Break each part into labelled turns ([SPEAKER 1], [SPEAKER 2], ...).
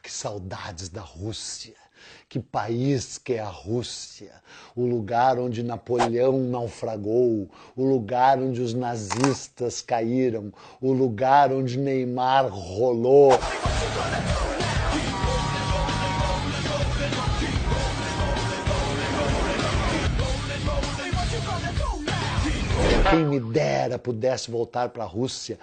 [SPEAKER 1] Que saudades da Rússia. Que país que é a Rússia. O lugar onde Napoleão naufragou, o lugar onde os nazistas caíram, o lugar onde Neymar rolou. Quem me dera pudesse voltar para a Rússia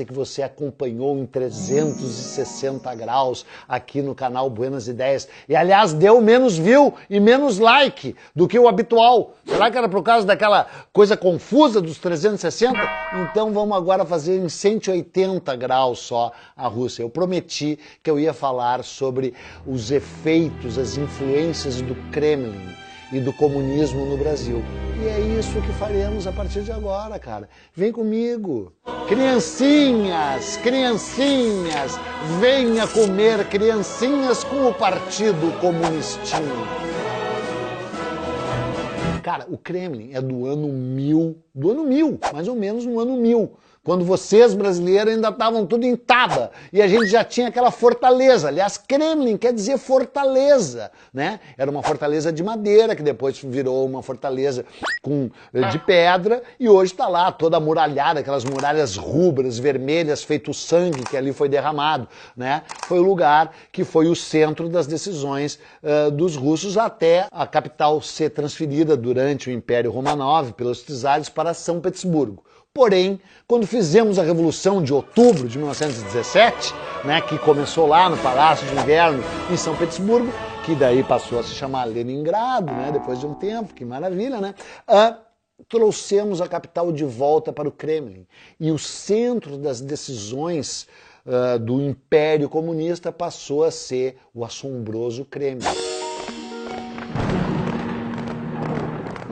[SPEAKER 1] que você acompanhou em 360 graus aqui no canal Buenas Ideias. E aliás, deu menos view e menos like do que o habitual. Será que era por causa daquela coisa confusa dos 360? Então vamos agora fazer em 180 graus só a Rússia. Eu prometi que eu ia falar sobre os efeitos, as influências do Kremlin e do comunismo no Brasil. E é isso que faremos a partir de agora, cara. Vem comigo. Criancinhas, criancinhas, venha comer criancinhas com o Partido Comunistinho. Cara, o Kremlin é do ano 1000, mais ou menos no ano 1000. Quando vocês, brasileiros, ainda estavam tudo em taba. E a gente já tinha aquela fortaleza. Aliás, Kremlin quer dizer fortaleza, né? Era uma fortaleza de madeira, que depois virou uma fortaleza de pedra. E hoje está lá, toda amuralhada, aquelas muralhas rubras, vermelhas, feito sangue que ali foi derramado, né? Foi o lugar que foi o centro das decisões dos russos até a capital ser transferida durante o Império Romanov, pelos czares, para São Petersburgo. Porém, quando fizemos a Revolução de Outubro de 1917, né, que começou lá no Palácio de Inverno em São Petersburgo, que daí passou a se chamar Leningrado, né, depois de um tempo, que maravilha, né? Trouxemos a capital de volta para o Kremlin. E o centro das decisões do Império Comunista passou a ser o assombroso Kremlin.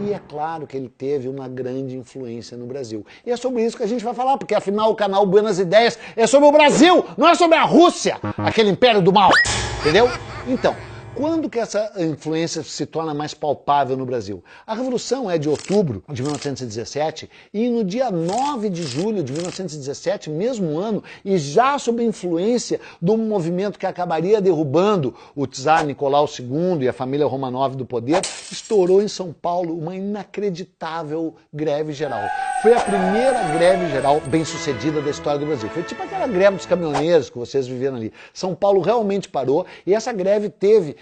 [SPEAKER 1] E é claro que ele teve uma grande influência no Brasil. E é sobre isso que a gente vai falar, porque afinal o canal Buenas Ideias é sobre o Brasil, não é sobre a Rússia, aquele império do mal, entendeu? Então, quando que essa influência se torna mais palpável no Brasil? A Revolução é de outubro de 1917 e no dia 9 de julho de 1917, mesmo ano, e já sob a influência de um movimento que acabaria derrubando o czar Nicolau II e a família Romanov do poder, estourou em São Paulo uma inacreditável greve geral. Foi a primeira greve geral bem-sucedida da história do Brasil. Foi tipo aquela greve dos caminhoneiros que vocês viveram ali. São Paulo realmente parou e essa greve teve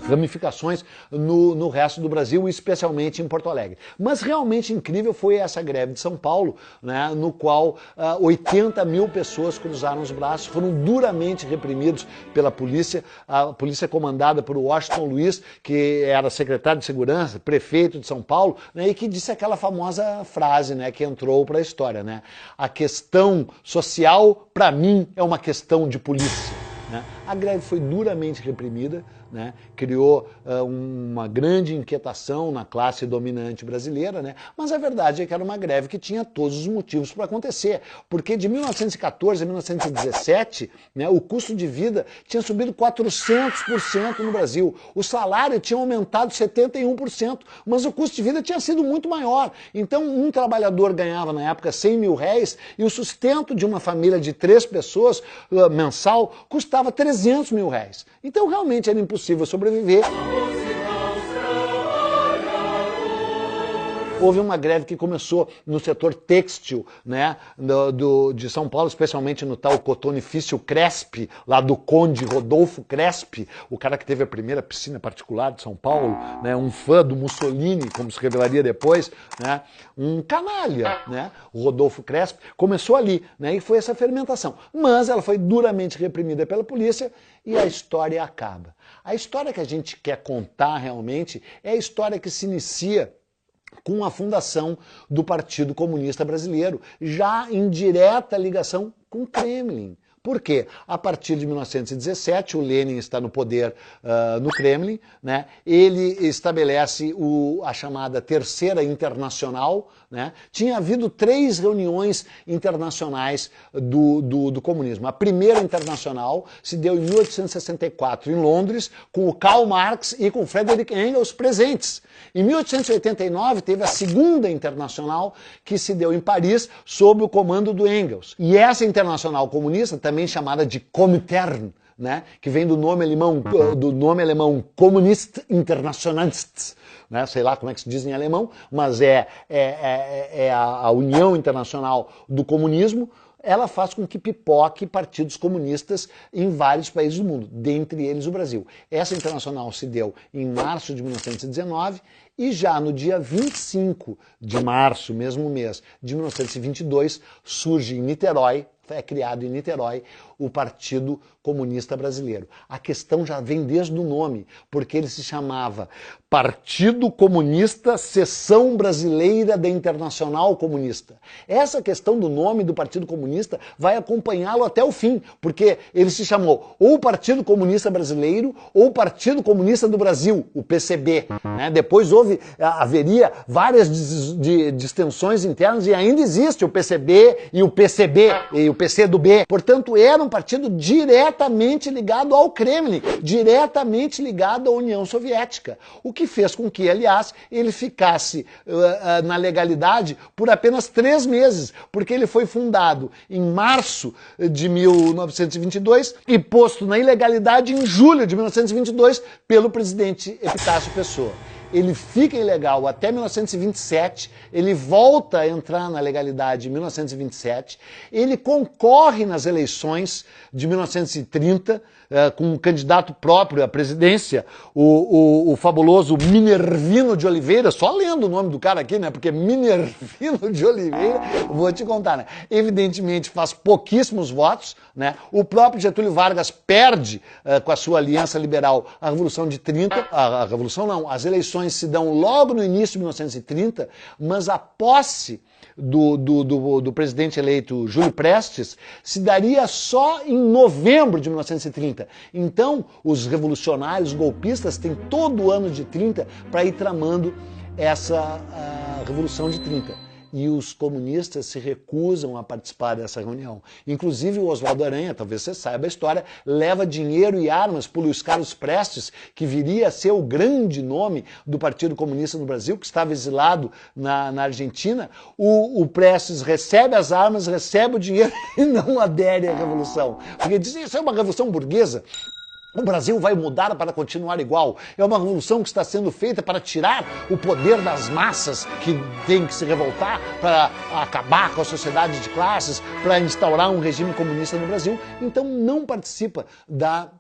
[SPEAKER 1] ramificações no resto do Brasil, especialmente em Porto Alegre. Mas realmente incrível foi essa greve de São Paulo, né, no qual 80 mil pessoas cruzaram os braços, foram duramente reprimidos pela polícia, a polícia comandada por Washington Luiz, que era secretário de segurança, prefeito de São Paulo, né, e que disse aquela famosa frase, né, que entrou para a história, né? A questão social, para mim, é uma questão de polícia. Né? A greve foi duramente reprimida, né? Criou uma grande inquietação na classe dominante brasileira, né? Mas a verdade é que era uma greve que tinha todos os motivos para acontecer, porque de 1914 a 1917, né, o custo de vida tinha subido 400% no Brasil, o salário tinha aumentado 71%, mas o custo de vida tinha sido muito maior. Então um trabalhador ganhava na época 100 mil réis e o sustento de uma família de 3 pessoas mensal custava 300 mil réis. Então realmente era impossível sobreviver. Houve uma greve que começou no setor têxtil, né, de São Paulo, especialmente no tal cotonifício Crespi, lá do Conde Rodolfo Crespi, o cara que teve a primeira piscina particular de São Paulo, né, um fã do Mussolini, como se revelaria depois, né, um canalha, né, o Rodolfo Crespi, começou ali, né, e foi essa fermentação. Mas ela foi duramente reprimida pela polícia e a história acaba. A história que a gente quer contar realmente é a história que se inicia com a fundação do Partido Comunista Brasileiro, já em direta ligação com o Kremlin. Por quê? A partir de 1917, o Lenin está no poder no Kremlin, né? Ele estabelece a chamada Terceira Internacional, né? Tinha havido 3 reuniões internacionais do comunismo. A primeira internacional se deu em 1864 em Londres, com o Karl Marx e com Friedrich Engels presentes. Em 1889 teve a segunda internacional, que se deu em Paris, sob o comando do Engels. E essa internacional comunista também chamada de Komintern, né, que vem do nome alemão Kommunist Internationalist, né, sei lá como é que se diz em alemão, mas é a União Internacional do Comunismo. Ela faz com que pipoque partidos comunistas em vários países do mundo, dentre eles o Brasil. Essa internacional se deu em março de 1919 e já no dia 25 de março, mesmo mês, de 1922, surge em Niterói, é criado em Niterói, o Partido Comunista Brasileiro. A questão já vem desde o nome, porque ele se chamava Partido Comunista Seção Brasileira da Internacional Comunista. Essa questão do nome do Partido Comunista vai acompanhá-lo até o fim, porque ele se chamou ou Partido Comunista Brasileiro ou Partido Comunista do Brasil, o PCB. Né? Depois haveria várias distensões internas e ainda existe o PCB e o PCB e o PCdoB. Portanto, era um partido diretamente ligado ao Kremlin, diretamente ligado à União Soviética. O que fez com que, aliás, ele ficasse na legalidade por apenas 3 meses, porque ele foi fundado em março de 1922 e posto na ilegalidade em julho de 1922 pelo presidente Epitácio Pessoa. Ele fica ilegal até 1927, ele volta a entrar na legalidade em 1927, ele concorre nas eleições de 1930 com um candidato próprio à presidência, o fabuloso Minervino de Oliveira, só lendo o nome do cara aqui, né? Porque Minervino de Oliveira, vou te contar, né? Evidentemente faz pouquíssimos votos, né? O próprio Getúlio Vargas perde com a sua aliança liberal a Revolução de 30, a Revolução não, as eleições se dão logo no início de 1930, mas a posse do presidente eleito Júlio Prestes se daria só em novembro de 1930. Então, os revolucionários golpistas têm todo o ano de 30 para ir tramando essa Revolução de 30. E os comunistas se recusam a participar dessa reunião. Inclusive o Oswaldo Aranha, talvez você saiba a história, leva dinheiro e armas para o Luiz Carlos Prestes, que viria a ser o grande nome do Partido Comunista no Brasil, que estava exilado na Argentina. O Prestes recebe as armas, recebe o dinheiro e não adere à revolução. Porque diz, isso é uma revolução burguesa. O Brasil vai mudar para continuar igual. É uma revolução que está sendo feita para tirar o poder das massas que tem que se revoltar, para acabar com a sociedade de classes, para instaurar um regime comunista no Brasil. Então não participa da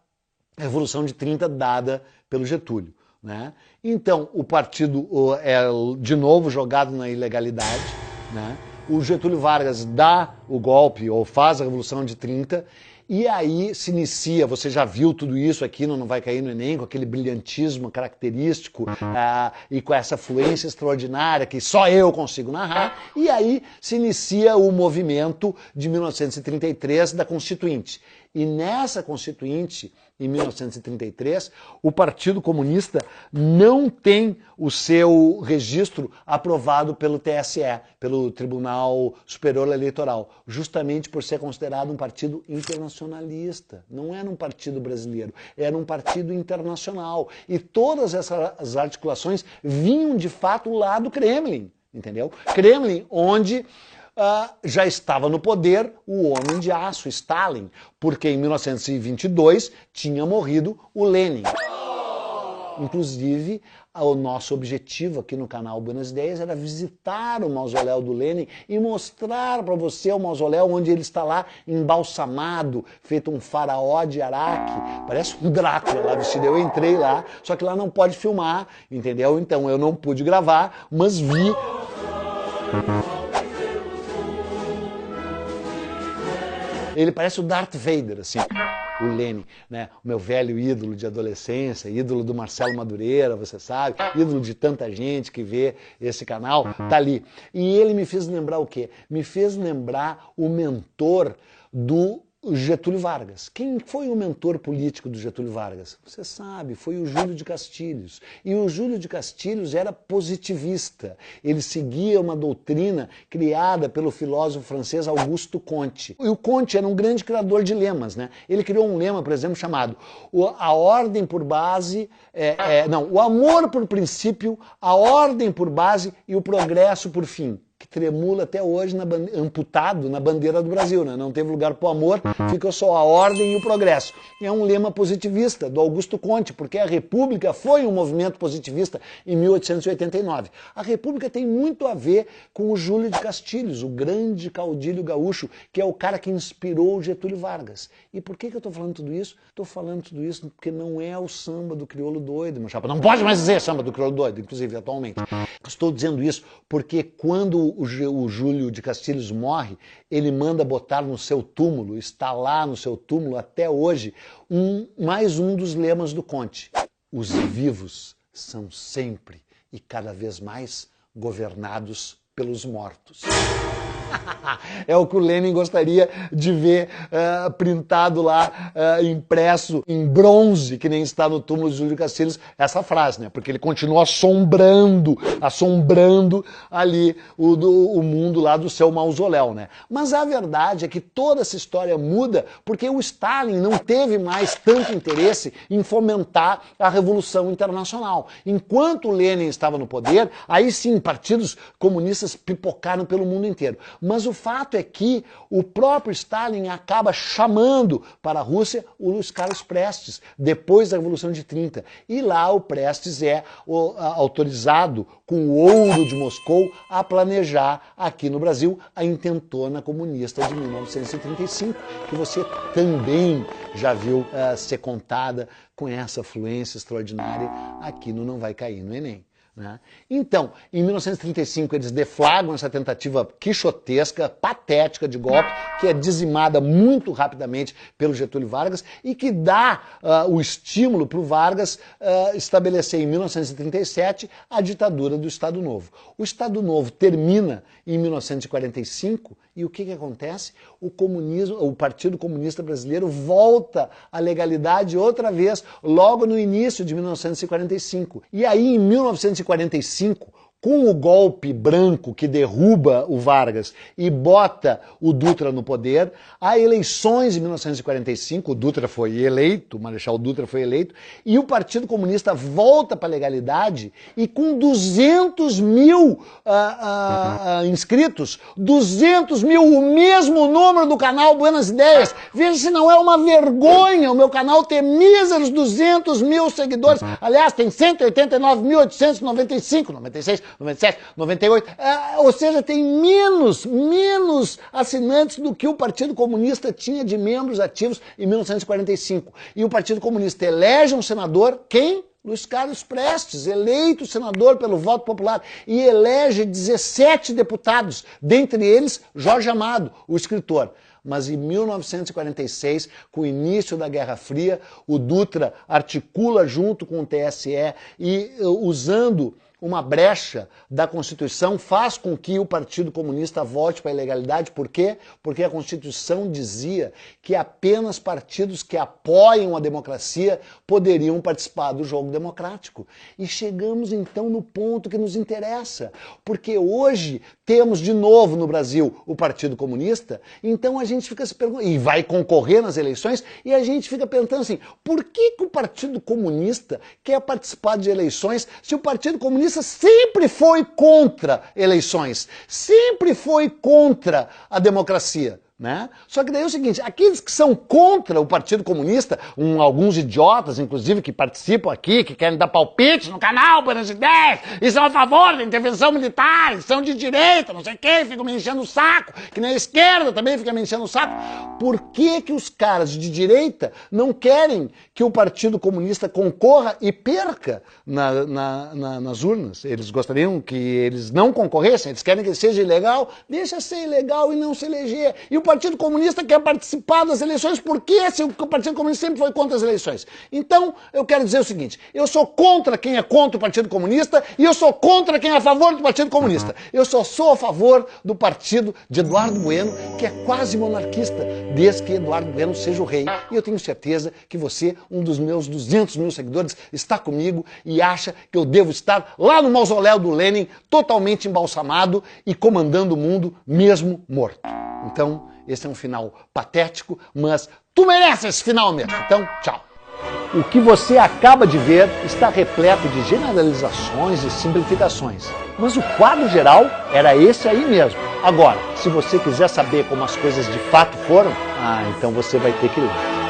[SPEAKER 1] Revolução de 30 dada pelo Getúlio. Né? Então o partido é de novo jogado na ilegalidade. Né? O Getúlio Vargas dá o golpe ou faz a Revolução de 30. E aí se inicia, você já viu tudo isso aqui, não vai cair no Enem, com aquele brilhantismo característico e com essa fluência extraordinária que só eu consigo narrar. E aí se inicia o movimento de 1933 da Constituinte. E nessa Constituinte, em 1933, o Partido Comunista não tem o seu registro aprovado pelo TSE, pelo Tribunal Superior Eleitoral, justamente por ser considerado um partido internacionalista. Não era um partido brasileiro, era um partido internacional. E todas essas articulações vinham, de fato, lá do Kremlin, entendeu? Kremlin, onde já estava no poder o homem de aço, Stalin, porque em 1922 tinha morrido o Lenin. Inclusive, o nosso objetivo aqui no canal Buenas Ideias era visitar o mausoléu do Lenin e mostrar para você o mausoléu onde ele está lá embalsamado, feito um faraó de Araque. Parece um Drácula lá vestido. Eu entrei lá, só que lá não pode filmar, entendeu? Então eu não pude gravar, mas vi. Ele parece o Darth Vader, assim, o Lenin, né? O meu velho ídolo de adolescência, ídolo do Marcelo Madureira, você sabe, ídolo de tanta gente que vê esse canal, tá ali. E ele me fez lembrar o quê? Me fez lembrar o mentor do Getúlio Vargas. Quem foi o mentor político do Getúlio Vargas? Você sabe, foi o Júlio de Castilhos. E o Júlio de Castilhos era positivista. Ele seguia uma doutrina criada pelo filósofo francês Auguste Comte. E o Comte era um grande criador de lemas, né? Ele criou um lema, por exemplo, chamado a ordem por base, o amor por princípio, a ordem por base e o progresso por fim. que tremula até hoje amputado na bandeira do Brasil, né? Não teve lugar para o amor, ficou só a ordem e o progresso. É um lema positivista do Augusto Conte, porque a República foi um movimento positivista em 1889. A República tem muito a ver com o Júlio de Castilhos, o grande caudilho gaúcho, que é o cara que inspirou o Getúlio Vargas. E por que eu estou falando tudo isso? Estou falando tudo isso porque não é o samba do crioulo doido, meu chapa. Não pode mais dizer samba do crioulo doido, inclusive atualmente. Estou dizendo isso porque quando o Júlio de Castilhos morre, ele manda botar no seu túmulo, está lá no seu túmulo até hoje, mais um dos lemas do Conte. Os vivos são sempre e cada vez mais governados pelos mortos. É o que o Lenin gostaria de ver printado lá, impresso em bronze, que nem está no túmulo de Júlio Castilhos, essa frase, né? Porque ele continua assombrando ali o mundo lá do seu mausoléu, né? Mas a verdade é que toda essa história muda porque o Stalin não teve mais tanto interesse em fomentar a Revolução Internacional. Enquanto o Lenin estava no poder, aí sim, partidos comunistas pipocaram pelo mundo inteiro. Mas o fato é que o próprio Stalin acaba chamando para a Rússia o Luiz Carlos Prestes, depois da Revolução de 30. E lá o Prestes é autorizado, com o ouro de Moscou, a planejar aqui no Brasil a intentona comunista de 1935, que você também já viu ser contada com essa fluência extraordinária aqui no Não Vai Cair no Enem. Né? Então, em 1935 eles deflagram essa tentativa quixotesca, patética de golpe, que é dizimada muito rapidamente pelo Getúlio Vargas e que dá o estímulo para o Vargas estabelecer em 1937 a ditadura do Estado Novo. O Estado Novo termina em 1945 e o que acontece? O Partido Comunista Brasileiro volta à legalidade outra vez, logo no início de 1945. E aí, em 1945, com o golpe branco que derruba o Vargas e bota o Dutra no poder, há eleições em 1945, o Dutra foi eleito, o Marechal Dutra foi eleito, e o Partido Comunista volta para a legalidade e com 200 mil inscritos, 200 mil, o mesmo número do canal Buenas Ideias. Veja se não é uma vergonha o meu canal ter míseros 200 mil seguidores. Aliás, tem 189.895, 96, 97, 98, ou seja, tem menos assinantes do que o Partido Comunista tinha de membros ativos em 1945. E o Partido Comunista elege um senador, quem? Luiz Carlos Prestes, eleito senador pelo voto popular, e elege 17 deputados, dentre eles Jorge Amado, o escritor. Mas em 1946, com o início da Guerra Fria, o Dutra articula junto com o TSE e, usando uma brecha da Constituição, faz com que o Partido Comunista volte para a ilegalidade. Por quê? Porque a Constituição dizia que apenas partidos que apoiam a democracia poderiam participar do jogo democrático. E chegamos então no ponto que nos interessa, porque hoje temos de novo no Brasil o Partido Comunista, então a gente fica se perguntando, e vai concorrer nas eleições, e a gente fica pensando assim, por que o Partido Comunista quer participar de eleições se o Partido Comunista sempre foi contra eleições, sempre foi contra a democracia? Né? Só que daí é o seguinte, aqueles que são contra o Partido Comunista, alguns idiotas, inclusive, que participam aqui, que querem dar palpite no canal Buenas Ideias, e são a favor da intervenção militar, são de direita, não sei o quê, ficam me enchendo o saco, que na esquerda também fica me enchendo o saco. Por que os caras de direita não querem que o Partido Comunista concorra e perca nas urnas? Eles gostariam que eles não concorressem, eles querem que seja ilegal, deixa ser ilegal e não se eleger. E o Partido Comunista quer participar das eleições, por que se o Partido Comunista sempre foi contra as eleições? Então, eu quero dizer o seguinte, eu sou contra quem é contra o Partido Comunista e eu sou contra quem é a favor do Partido Comunista. Eu só sou a favor do partido de Eduardo Bueno, que é quase monarquista, desde que Eduardo Bueno seja o rei. E eu tenho certeza que você, um dos meus 200 mil seguidores, está comigo e acha que eu devo estar lá no mausoléu do Lenin, totalmente embalsamado e comandando o mundo, mesmo morto. Então, esse é um final patético, mas tu mereces esse final mesmo. Então, tchau. O que você acaba de ver está repleto de generalizações e simplificações. Mas o quadro geral era esse aí mesmo. Agora, se você quiser saber como as coisas de fato foram, então você vai ter que ler.